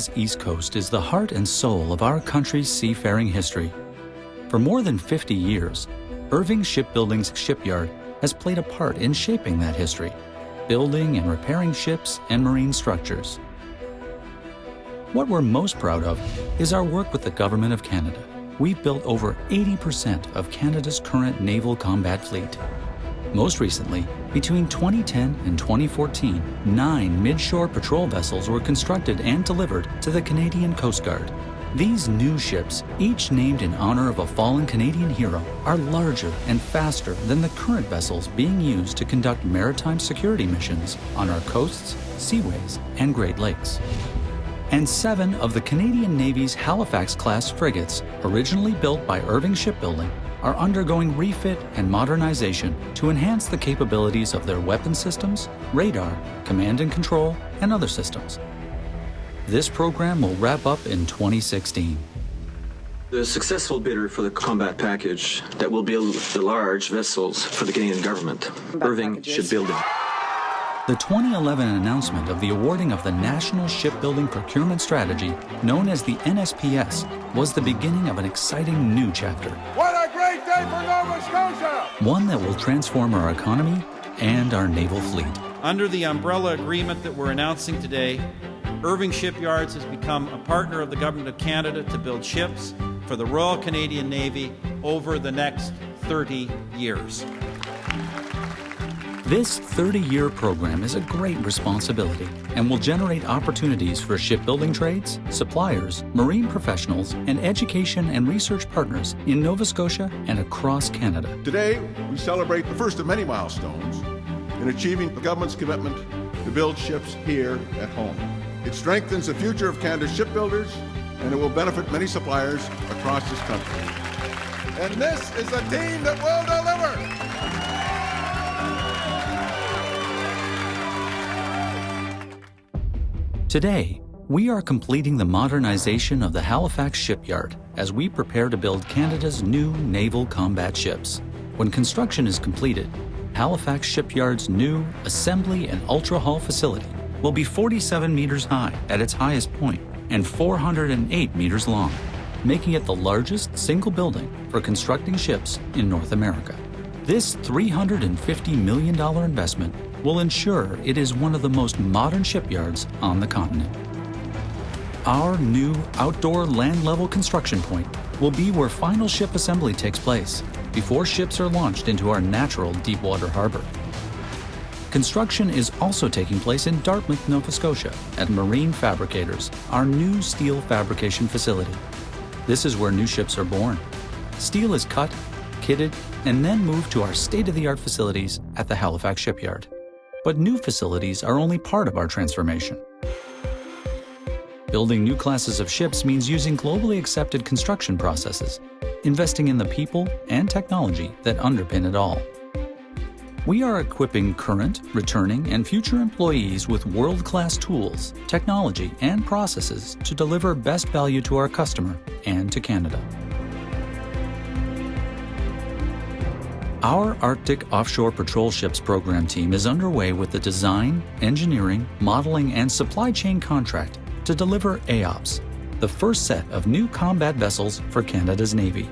Canada's East Coast is the heart and soul of our country's seafaring history. For more than 50 years, Irving Shipbuilding's shipyard has played a part in shaping that history, building and repairing ships and marine structures. What we're most proud of is our work with the Government of Canada. We've built over 80% of Canada's current naval combat fleet. Most recently, between 2010 and 2014, 9 midshore patrol vessels were constructed and delivered to the Canadian Coast Guard. These new ships, each named in honor of a fallen Canadian hero, are larger and faster than the current vessels being used to conduct maritime security missions on our coasts, seaways, and Great Lakes. And 7 of the Canadian Navy's Halifax-class frigates, originally built by Irving Shipbuilding, are undergoing refit and modernization to enhance the capabilities of their weapon systems, radar, command and control, and other systems. This program will wrap up in 2016. The successful bidder for the combat package that will build the large vessels for the Canadian government, Irving Shipbuilding. The 2011 announcement of the awarding of the National Shipbuilding Procurement Strategy, known as the NSPS, was the beginning of an exciting new chapter. What a great day for Nova Scotia! One that will transform our economy and our naval fleet. Under the umbrella agreement that we're announcing today, Irving Shipyards has become a partner of the Government of Canada to build ships for the Royal Canadian Navy over the next 30 years. This 30-year program is a great responsibility and will generate opportunities for shipbuilding trades, suppliers, marine professionals, and education and research partners in Nova Scotia and across Canada. Today, we celebrate the first of many milestones in achieving the government's commitment to build ships here at home. It strengthens the future of Canada's shipbuilders, and it will benefit many suppliers across this country. And this is the team that will deliver! Today, we are completing the modernization of the Halifax shipyard as we prepare to build Canada's new naval combat ships. When construction is completed, Halifax Shipyard's new assembly and ultra-hull facility will be 47 meters high at its highest point and 408 meters long, making it the largest single building for constructing ships in North America. This $350 million investment will ensure it is one of the most modern shipyards on the continent. Our new outdoor land-level construction point will be where final ship assembly takes place before ships are launched into our natural deepwater harbor. Construction is also taking place in Dartmouth, Nova Scotia at Marine Fabricators, our new steel fabrication facility. This is where new ships are born. Steel is cut, kitted, and then moved to our state-of-the-art facilities at the Halifax shipyard. But new facilities are only part of our transformation. Building new classes of ships means using globally accepted construction processes, investing in the people and technology that underpin it all. We are equipping current, returning, and future employees with world-class tools, technology, and processes to deliver best value to our customer and to Canada. Our Arctic Offshore Patrol Ships program team is underway with the design, engineering, modeling, and supply chain contract to deliver AOPS, the first set of new combat vessels for Canada's Navy.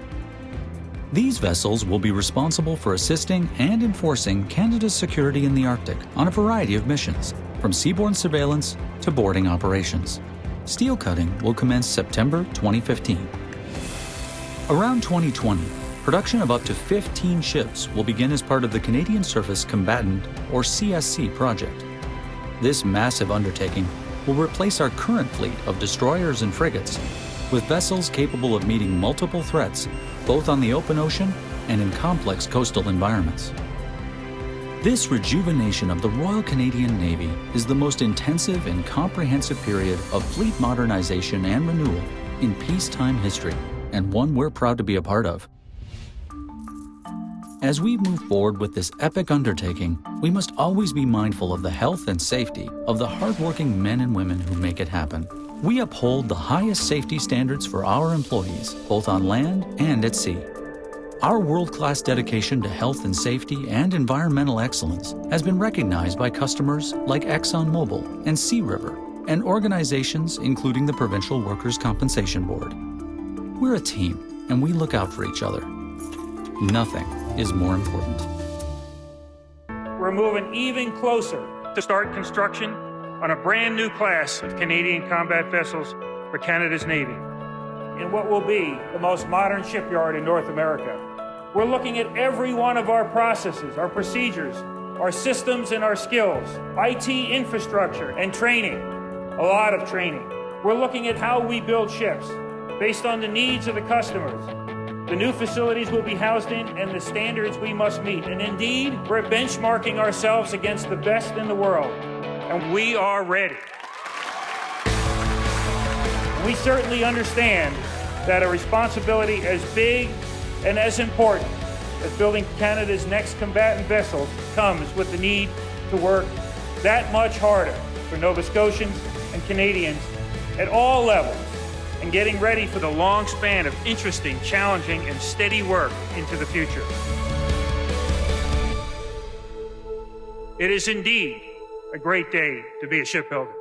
These vessels will be responsible for assisting and enforcing Canada's security in the Arctic on a variety of missions, from seaborne surveillance to boarding operations. Steel cutting will commence September 2015. Around 2020, production of up to 15 ships will begin as part of the Canadian Surface Combatant, or CSC, project. This massive undertaking will replace our current fleet of destroyers and frigates with vessels capable of meeting multiple threats, both on the open ocean and in complex coastal environments. This rejuvenation of the Royal Canadian Navy is the most intensive and comprehensive period of fleet modernization and renewal in peacetime history, and one we're proud to be a part of. As we move forward with this epic undertaking, we must always be mindful of the health and safety of the hardworking men and women who make it happen. We uphold the highest safety standards for our employees, both on land and at sea. Our world-class dedication to health and safety and environmental excellence has been recognized by customers like ExxonMobil and Sea River, and organizations including the Provincial Workers' Compensation Board. We're a team, and we look out for each other. Nothing is more important. We're moving even closer to start construction on a brand new class of Canadian combat vessels for Canada's Navy, in what will be the most modern shipyard in North America. We're looking at every one of our processes, our procedures, our systems and our skills, IT infrastructure and training, a lot of training. We're looking at how we build ships based on the needs of the customers, the new facilities we'll be housed in, and the standards we must meet. And indeed, we're benchmarking ourselves against the best in the world, and we are ready. We certainly understand that a responsibility as big and as important as building Canada's next combatant vessels comes with the need to work that much harder for Nova Scotians and Canadians at all levels, and getting ready for the long span of interesting, challenging, and steady work into the future. It is indeed a great day to be a shipbuilder.